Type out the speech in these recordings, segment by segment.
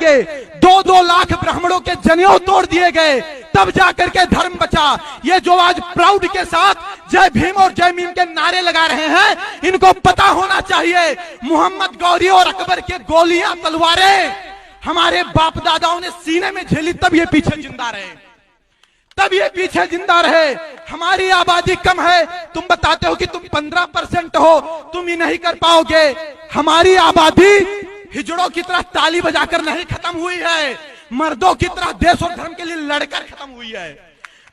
जाएंगे, 2-2 लाख ब्राह्मणों के जनेऊ तोड़ दिए गए, तब जाकर के धर्म बचा। ये जो आज प्राउड के साथ जय भीम और जय मीम के नारे लगा रहे हैं, इनको पता होना चाहिए मोहम्मद गौरी और अकबर के गोलियां तलवारें हमारे बाप दादाओं ने सीने में झेली, तब ये पीछे जिंदा रहे, तब ये पीछे जिंदा रहे। हमारी आबादी कम है, तुम बताते हो कि तुम 15% हो, तुम ही नहीं कर पाओगे। हमारी आबादी हिजड़ों की तरह ताली बजाकर नहीं खत्म हुई है, मर्दों की तरह देश और धर्म के लिए लड़कर खत्म हुई है।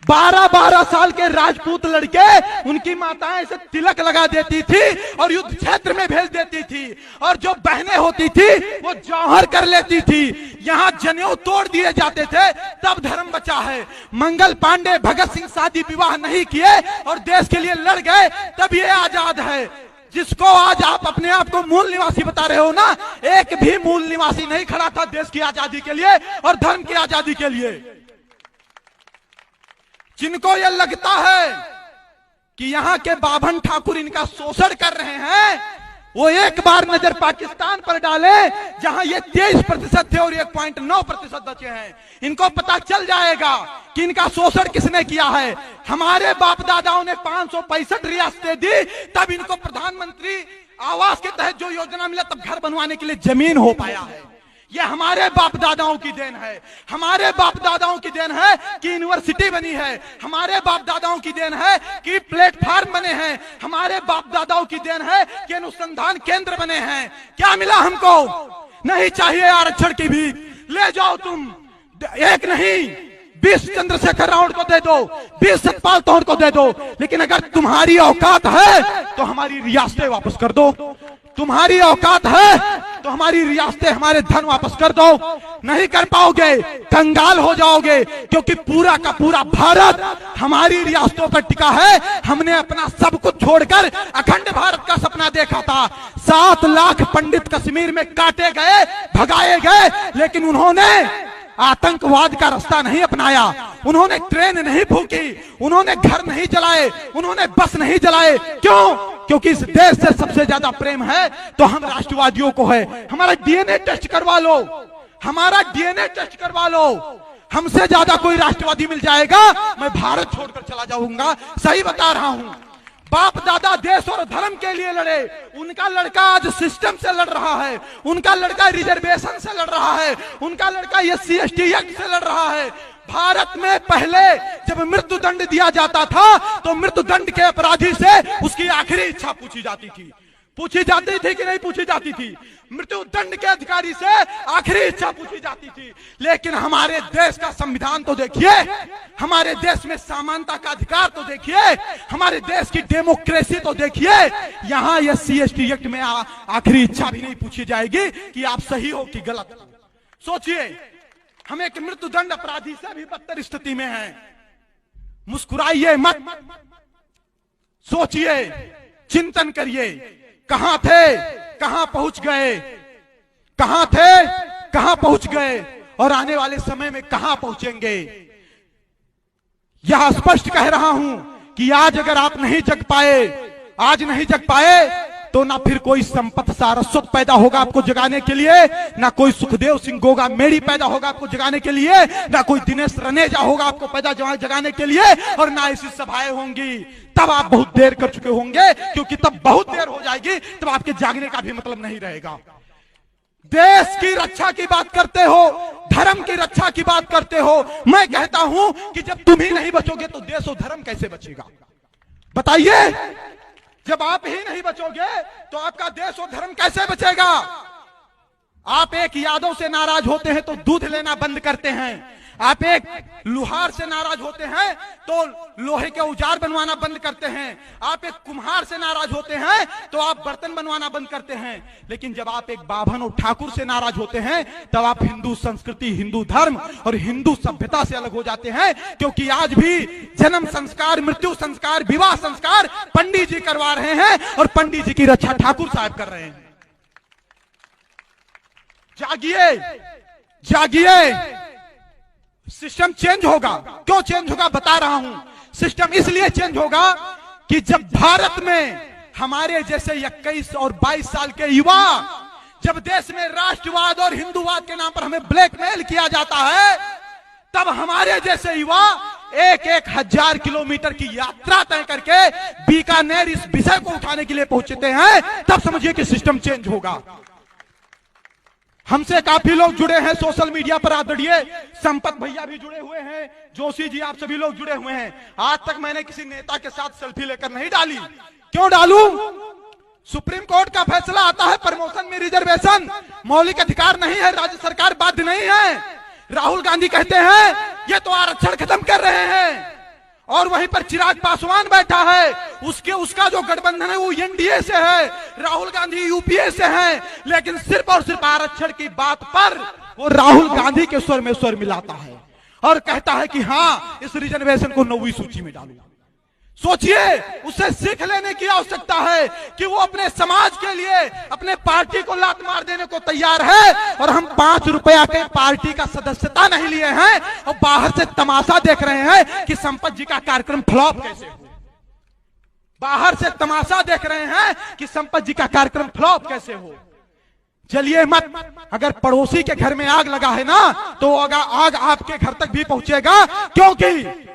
12-12 साल के राजपूत लड़के, उनकी माताएं से तिलक लगा देती थी और युद्ध क्षेत्र में भेज देती थी, और जो बहनें होती थी वो जौहर कर लेती थी। यहाँ जनेऊ तोड़ दिए जाते थे, तब धर्म बचा है। मंगल पांडे, भगत सिंह शादी विवाह नहीं किए और देश के लिए लड़ गए, तब ये आजाद है। जिसको आज आप अपने आप को मूल निवासी बता रहे हो ना, एक भी मूल निवासी नहीं खड़ा था देश की आजादी के लिए और धर्म की आजादी के लिए। जिनको यह लगता है कि यहाँ के बाभन ठाकुर इनका शोषण कर रहे हैं, वो एक बार नजर पाकिस्तान पर डाले, जहां ये 23% थे और 1.9% बचे हैं। इनको पता चल जाएगा कि इनका शोषण किसने किया है। हमारे बाप दादाओं ने 565 रियासतें दी, तब इनको प्रधानमंत्री आवास के तहत जो योजना मिला, तब घर बनवाने के लिए जमीन हो पाया है। ये हमारे बाप दादाओं की देन है, हमारे बाप दादाओं की देन है कि यूनिवर्सिटी बनी है, हमारे बाप दादाओं की देन है कि प्लेटफार्म बने हैं, हमारे बाप दादाओं की देन है कि अनुसंधान केंद्र बने हैं। क्या मिला हमको? नहीं चाहिए आरक्षण की भी, ले जाओ तुम, एक नहीं 20 चंद्रशेखर रावण को दे दो, 20 सतपाल तोड़ को दे दो, लेकिन अगर तुम्हारी औकात है तो हमारी रियासतें वापस कर दो। तुम्हारी औकात है तो हमारी रियासतें, हमारे धन वापस कर दो। नहीं कर पाओगे, कंगाल हो जाओगे, क्योंकि पूरा का पूरा भारत हमारी रियासतों पर टिका है। हमने अपना सब कुछ छोड़कर अखंड भारत का सपना देखा था। 7 लाख पंडित कश्मीर में काटे गए, भगाए गए, लेकिन उन्होंने आतंकवाद का रास्ता नहीं अपनाया, उन्होंने ट्रेन नहीं फूकी, उन्होंने घर नहीं जलाए, उन्होंने बस नहीं जलाए। क्यों? क्योंकि इस देश से सबसे ज्यादा प्रेम है तो हम राष्ट्रवादियों को है। हमारा डीएनए टेस्ट करवा लो, हमारा डीएनए टेस्ट करवा लो, हमसे ज्यादा कोई राष्ट्रवादी मिल जाएगा, मैं भारत छोड़कर चला जाऊंगा। सही बता रहा हूं। बाप दादा देश और धर्म के लिए लड़े, उनका लड़का आज सिस्टम से लड़ रहा है, उनका लड़का रिजर्वेशन से लड़ रहा है, उनका लड़का SC/ST एक्ट से लड़ रहा है। भारत में पहले जब मृत्यु दंड दिया जाता था तो मृत्यु दंड के अपराधी से उसकी आखिरी इच्छा पूछी जाती थी। पूछी जाती थी कि नहीं पूछी जाती थी? मृत्यु दंड के अधिकारी से आखिरी इच्छा पूछी जाती थी। लेकिन हमारे देश का संविधान तो देखिए, हमारे देश में समानता का अधिकार तो देखिए, हमारे देश की डेमोक्रेसी तो देखिए। यहाँ SC/ST एक्ट में आखिरी इच्छा भी नहीं पूछी जाएगी कि आप सही हो कि गलत। सोचिए, हम एक मृत्यु दंड अपराधी से भी बदतर स्थिति में हैं। मुस्कुराइए मत, सोचिए, चिंतन करिए, कहां थे, कहां पहुंच गए, कहां थे, कहां पहुंच गए, और आने वाले समय में कहां पहुंचेंगे। यह स्पष्ट कह रहा हूं कि आज अगर आप नहीं जग पाए, आज नहीं जग पाए, तो ना फिर कोई संपत सारस्वत पैदा होगा आपको जगाने के लिए, ना कोई सुखदेव सिंह गोगा मेड़ी पैदा होगा आपको जगाने के लिए, ना कोई दिनेश रनेजा होगा आपको पैदा जगाने के लिए, और ना ऐसी सभाएं होंगी। तब आप बहुत देर कर चुके होंगे, क्योंकि तब बहुत देर हो जाएगी, तब आपके जागने का भी मतलब नहीं रहेगा। देश की रक्षा की बात करते हो, धर्म की रक्षा की बात करते हो। मैं कहता हूं कि जब तुम ही नहीं बचोगे तो देश और धर्म कैसे बचेगा? बताइए, जब आप ही नहीं बचोगे तो आपका देश और धर्म कैसे बचेगा? आप एक यादव से नाराज होते हैं तो दूध लेना बंद करते हैं, आप एक लुहार से नाराज होते हैं तो लोहे के औजार बनवाना बंद करते हैं, आप एक कुम्हार से नाराज होते हैं तो आप बर्तन बनवाना बंद करते हैं। लेकिन जब आप एक बाभन और ठाकुर से नाराज होते हैं तब आप हिंदू संस्कृति, हिंदू धर्म और हिंदू सभ्यता से अलग हो जाते हैं। क्योंकि आज भी जन्म संस्कार, मृत्यु संस्कार, विवाह संस्कार पंडित जी करवा रहे हैं और पंडित जी की रक्षा ठाकुर साहब कर रहे हैं। जागिए, जागिए, सिस्टम चेंज होगा। क्यों चेंज होगा बता रहा हूं। सिस्टम इसलिए चेंज होगा कि जब भारत में हमारे जैसे 21 और 22 साल के युवा जब देश में राष्ट्रवाद और हिंदूवाद के नाम पर हमें ब्लैकमेल किया जाता है, तब हमारे जैसे युवा 1,000 किलोमीटर की यात्रा तय करके बीकानेर इस विषय को उठाने के लिए पहुंचते हैं, तब समझिए कि सिस्टम चेंज होगा। हमसे काफी लोग जुड़े हैं सोशल मीडिया पर, आदरणीय संपत भैया भी जुड़े हुए हैं, जोशी जी, आप सभी लोग जुड़े हुए हैं। आज तक मैंने किसी नेता के साथ सेल्फी लेकर नहीं डाली। क्यों डालूं? सुप्रीम कोर्ट का फैसला आता है, प्रमोशन में रिजर्वेशन मौलिक अधिकार नहीं है, राज्य सरकार बाध्य नहीं है। राहुल गांधी कहते हैं ये तो आरक्षण खत्म कर रहे हैं, और वहीं पर चिराग पासवान बैठा है, उसका जो गठबंधन है वो एनडीए से है, राहुल गांधी यूपीए से है, लेकिन सिर्फ और सिर्फ आरक्षण की बात पर वो राहुल गांधी के स्वर में स्वर मिलाता है और कहता है कि हाँ, इस रिजर्वेशन को 9वीं सूची में डालूं। सोचिए, उसे सीख लेने की आवश्यकता है कि वो अपने समाज के लिए अपने पार्टी को लात मार देने को तैयार है, और हम 5 रुपया के पार्टी का सदस्यता नहीं लिए हैं और बाहर से तमाशा देख रहे हैं कि संपत जी का कार्यक्रम फ्लॉप कैसे हो। बाहर से तमाशा देख रहे हैं कि संपत जी का कार्यक्रम फ्लॉप कैसे हो। चलिए मत, अगर पड़ोसी के घर में आग लगा है ना, तो आग आपके घर तक भी पहुंचेगा, क्योंकि